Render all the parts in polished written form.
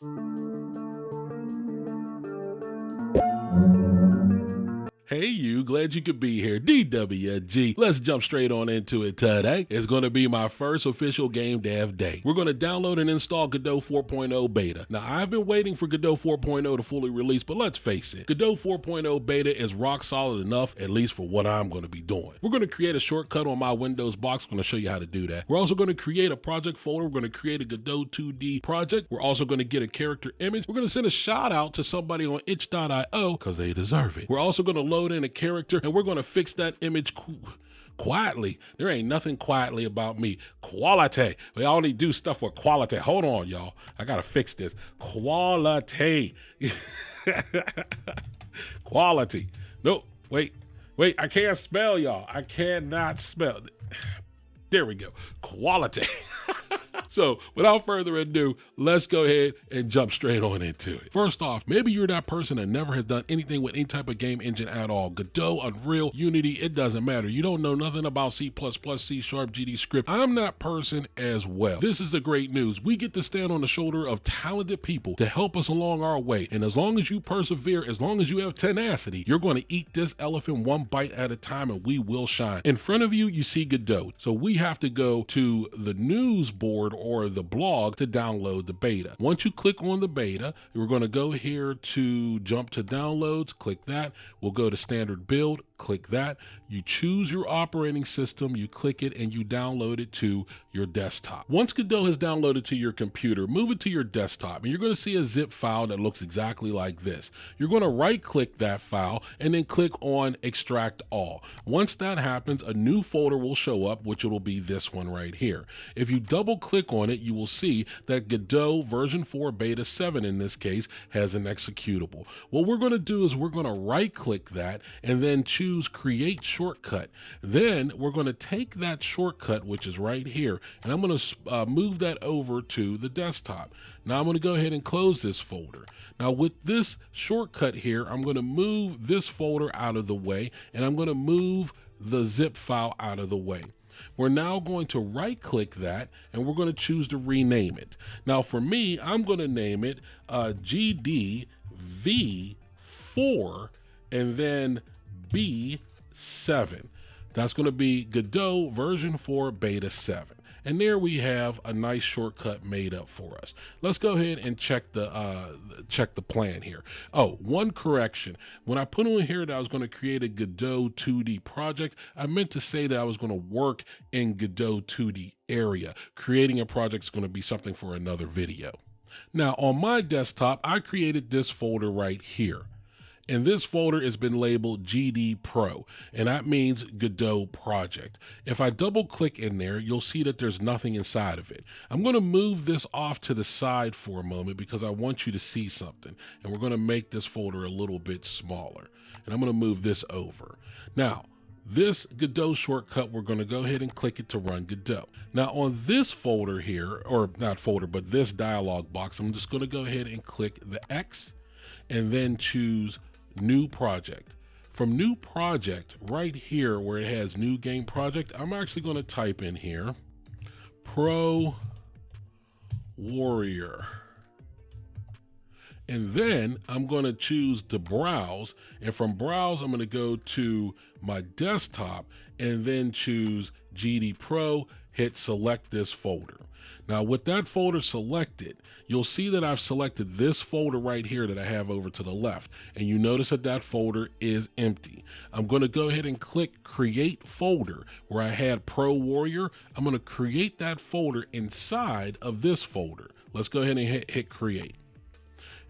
Hey you, glad you could be here. DWG. Let's jump straight on into it today. It's going to be my first official game dev day. We're going to download and install Godot 4.0 beta. Now, I've been waiting for Godot 4.0 to fully release, but let's face it, Godot 4.0 beta is rock solid enough, at least for what I'm going to be doing. We're going to create a shortcut on my Windows box. I'm going to show you how to do that. We're also going to create a project folder. We're going to create a Godot 2D project. We're also going to get a character image. We're going to send a shout out to somebody on itch.io because they deserve it. We're also going to load in a character, and we're going to fix that image quietly. There ain't nothing quietly about me. Quality. We only do stuff with quality. Hold on, y'all. I got to fix this. Quality. Quality. No, wait. I can't spell, y'all. I cannot spell. There we go. Quality. So without further ado, let's go ahead and jump straight on into it. First off, maybe you're that person that never has done anything with any type of game engine at all. Godot, Unreal, Unity, it doesn't matter. You don't know nothing about C++, C#, GD script. I'm that person as well. This is the great news. We get to stand on the shoulder of talented people to help us along our way. And as long as you persevere, as long as you have tenacity, you're going to eat this elephant one bite at a time and we will shine. In front of you, you see Godot. So we have to go to the news board or the blog to download the beta. Once you click on the beta, we're going to go here to jump to downloads, click that. We'll go to standard build, click that. You choose your operating system, you click it, and you download it to your desktop. Once Godot has downloaded to your computer, move it to your desktop, and you're going to see a zip file that looks exactly like this. You're going to right-click that file and then click on Extract All. Once that happens, a new folder will show up, which will be this one right here. If you double-click on it, you will see that Godot version 4 beta 7 in this case has an executable. What we're going to do is we're going to right-click that and then choose Create Shortcut. Then we're going to take that shortcut, which is right here, and I'm going to move that over to the desktop. Now I'm going to go ahead and close this folder. Now with this shortcut here, I'm going to move this folder out of the way, and I'm going to move the zip file out of the way. We're now going to right click that and we're going to choose to rename it. Now for me, I'm going to name it GDV4 and then B7. That's going to be Godot version 4 beta 7. And there we have a nice shortcut made up for us. Let's go ahead and check the plan here. Oh, one correction. When I put on here that I was going to create a Godot 2D project, I meant to say that I was going to work in Godot 2D area. Creating a project is going to be something for another video. Now on my desktop, I created this folder right here. And this folder has been labeled GD Pro, and that means Godot Project. If I double click in there, you'll see that there's nothing inside of it. I'm going to move this off to the side for a moment because I want you to see something. And we're going to make this folder a little bit smaller. And I'm going to move this over. Now, this Godot shortcut, we're going to go ahead and click it to run Godot. Now on this folder here, or not folder, but this dialog box, I'm just going to go ahead and click the X and then choose New Project. From New Project, right here where it has New Game Project, I'm actually going to type in here Pro Warrior. And then I'm going to choose to browse, and from browse I'm going to go to my desktop and then choose GD Pro, hit select this folder. Now with that folder selected, you'll see that I've selected this folder right here that I have over to the left, and you notice that that folder is empty. I'm going to go ahead and click Create Folder where I had Pro Warrior. I'm going to create that folder inside of this folder. Let's go ahead and hit Create.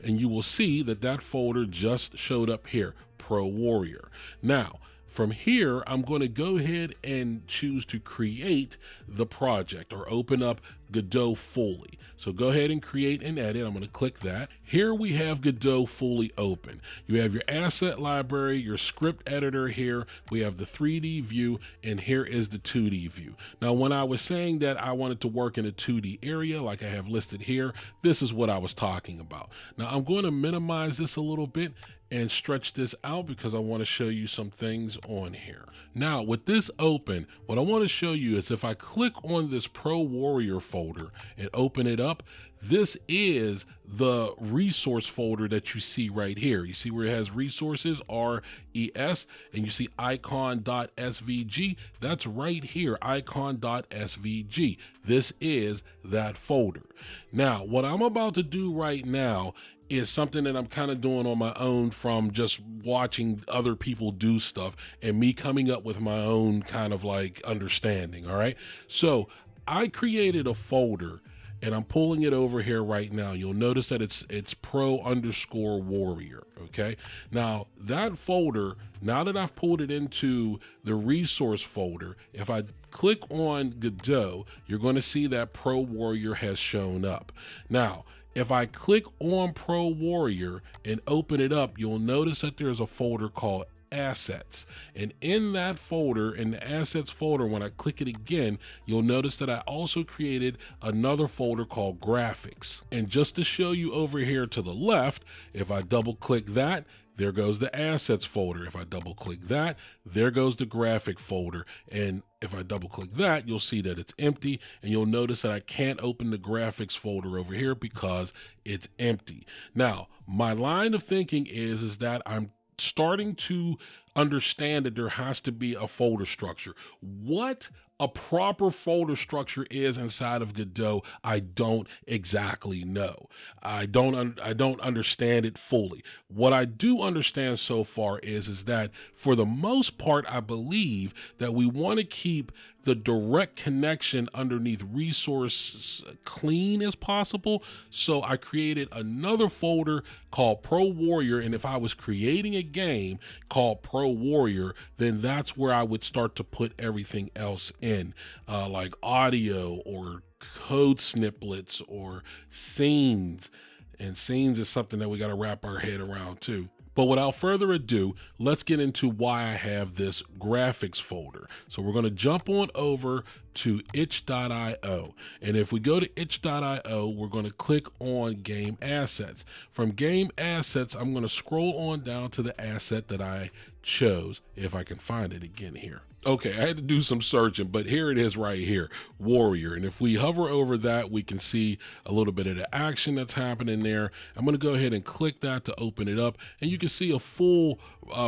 And you will see that that folder just showed up here, Pro Warrior. Now, from here, I'm going to go ahead and choose to create the project or open up Godot fully. So go ahead and create and edit. I'm going to click that. Here we have Godot fully open. You have your asset library, your script editor here. We have the 3D view, and here is the 2D view. Now, when I was saying that I wanted to work in a 2D area like I have listed here, this is what I was talking about. Now, I'm going to minimize this a little bit and stretch this out because I want to show you some things on here. Now with this open, what I want to show you is if I click on this Pro Warrior folder, folder and open it up, this is the resource folder that you see right here. You see where it has resources, RES, and you see icon.svg. That's right here, icon.svg. This is that folder. Now, what I'm about to do right now is something that I'm kind of doing on my own from just watching other people do stuff and me coming up with my own kind of like understanding, all right? So I created a folder and I'm pulling it over here right now. You'll notice that it's pro_warrior, okay? Now that folder, now that I've pulled it into the resource folder, if I click on Godot, you're gonna see that Pro Warrior has shown up. Now, if I click on Pro Warrior and open it up, you'll notice that there's a folder called Assets. And in that folder, in the Assets folder, when I click it again, you'll notice that I also created another folder called Graphics. And just to show you over here to the left, if I double click that, there goes the Assets folder. If I double click that, there goes the Graphic folder. And if I double click that, you'll see that it's empty, and you'll notice that I can't open the Graphics folder over here because it's empty. Now, my line of thinking is that I'm starting to understand that there has to be a folder structure. What a proper folder structure is inside of Godot, I don't exactly know. I don't understand it fully. What I do understand so far is that for the most part, I believe that we want to keep the direct connection underneath resource clean as possible. So I created another folder called Pro Warrior. And if I was creating a game called Pro Warrior, then that's where I would start to put everything else in, like audio or code snippets or scenes. And scenes is something that we got to wrap our head around too. But without further ado, let's get into why I have this graphics folder. So we're going to jump on over to itch.io. And if we go to itch.io, we're going to click on Game Assets. From Game Assets, I'm going to scroll on down to the asset that I chose, if I can find it again here. Okay, I had to do some searching, but here it is right here, Warrior. And if we hover over that, we can see a little bit of the action that's happening there. I'm going to go ahead and click that to open it up, and you can see a full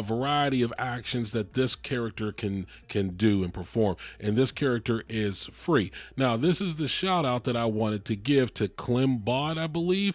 variety of actions that this character can do and perform. And this character is free. Now, this is the shout out that I wanted to give to Klimbot, I believe.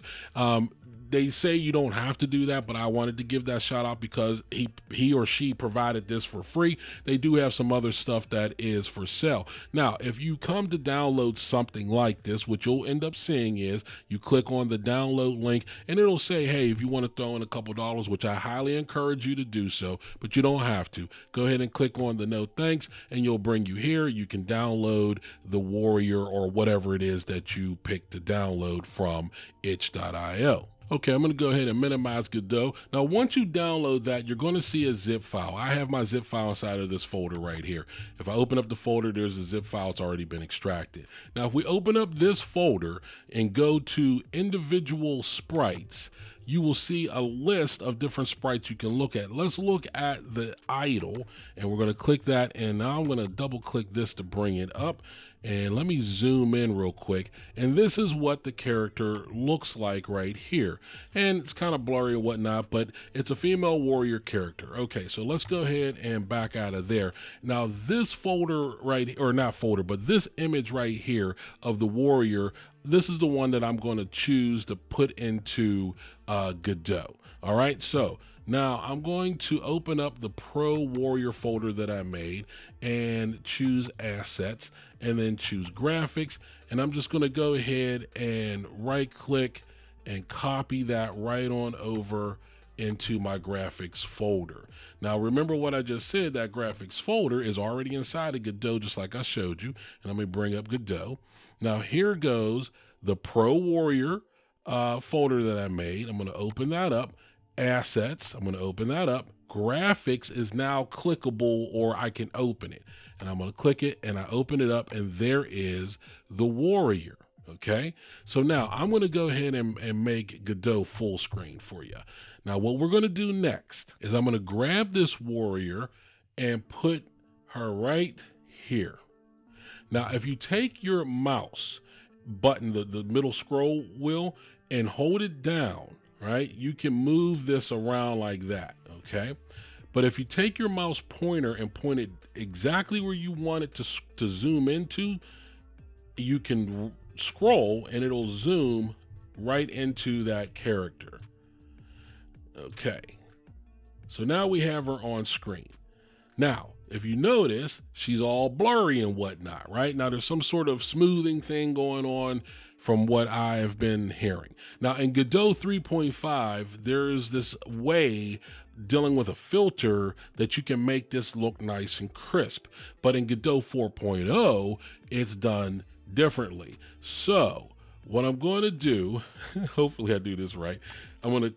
They say you don't have to do that, but I wanted to give that shout out because he or she provided this for free. They do have some other stuff that is for sale. Now, if you come to download something like this, what you'll end up seeing is you click on the download link and it'll say, hey, if you want to throw in a couple dollars, which I highly encourage you to do so, but you don't have to. Go ahead and click on the no thanks and you'll bring you here. You can download the Warrior or whatever it is that you pick to download from itch.io. Okay, I'm going to go ahead and minimize Godot. Now, once you download that, you're going to see a zip file. I have my zip file inside of this folder right here. If I open up the folder, there's a zip file. It's already been extracted. Now, if we open up this folder and go to individual sprites, you will see a list of different sprites you can look at. Let's look at the idle, and we're going to click that, and now I'm going to double click this to bring it up. And let me zoom in real quick. And this is what the character looks like right here. And it's kind of blurry and whatnot, but it's a female warrior character. Okay, so let's go ahead and back out of there. Now this folder right, or not folder, but this image right here of the warrior, this is the one that I'm going to choose to put into Godot. All right, so now I'm going to open up the Pro Warrior folder that I made and choose Assets and then choose Graphics. And I'm just going to go ahead and right click and copy that right on over into my Graphics folder. Now remember what I just said, that Graphics folder is already inside of Godot just like I showed you. And let me bring up Godot. Now here goes the Pro Warrior folder that I made. I'm going to open that up. Assets, I'm going to open that up. Graphics is now clickable, or I can open it. And I'm going to click it and I open it up and there is the warrior. Okay, so now I'm going to go ahead and make Godot full screen for you. Now what we're going to do next is I'm going to grab this warrior and put her right here. Now if you take your mouse button, the middle scroll wheel, and hold it down, right, you can move this around like that, okay? But if you take your mouse pointer and point it exactly where you want it to zoom into, you can scroll and it'll zoom right into that character. Okay, so now we have her on screen. Now, if you notice, she's all blurry and whatnot, right? Now, there's some sort of smoothing thing going on from what I've been hearing. Now, in Godot 3.5, there's this way dealing with a filter that you can make this look nice and crisp. But in Godot 4.0, it's done differently. So what I'm going to do, hopefully I do this right, I'm going to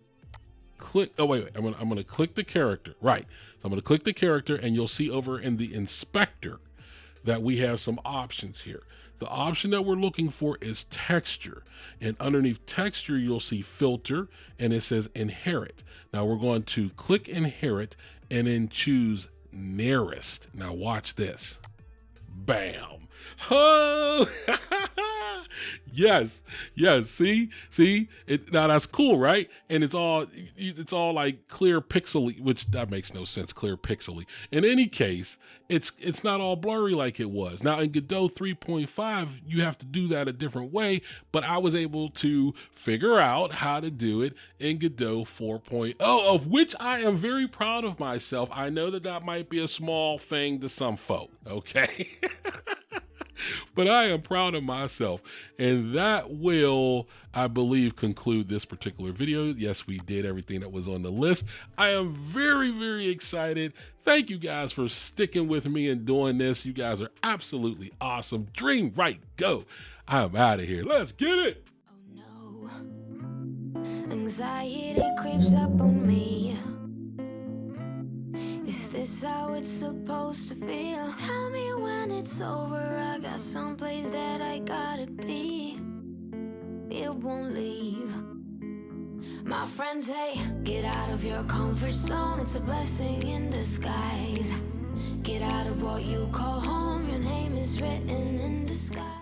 click, oh wait, I'm going to click the character, right? So I'm going to click the character, and you'll see over in the inspector that we have some options here. The option that we're looking for is texture, and underneath texture you'll see filter, and it says inherit. Now we're going to click inherit and then choose nearest. Now watch this. Bam. Oh, yes, see it. Now that's cool, right? And it's all like clear pixely, which that makes no sense, clear pixely. In any case, it's not all blurry like it was. Now in Godot 3.5, you have to do that a different way, but I was able to figure out how to do it in Godot 4.0, of which I am very proud of myself. I know that might be a small thing to some folk, okay? But I am proud of myself, and that will, I believe, conclude this particular video. Yes, we did everything that was on the list. I am very, very excited. Thank you guys for sticking with me and doing this. You guys are absolutely awesome. Dream right, go. I'm out of here. Let's get it. Oh no, anxiety creeps up on me. Is this how it's supposed to feel? Tell me when it's over. I got someplace that I gotta be. It won't leave. My friends say, get out of your comfort zone. It's a blessing in disguise. Get out of what you call home. Your name is written in the sky.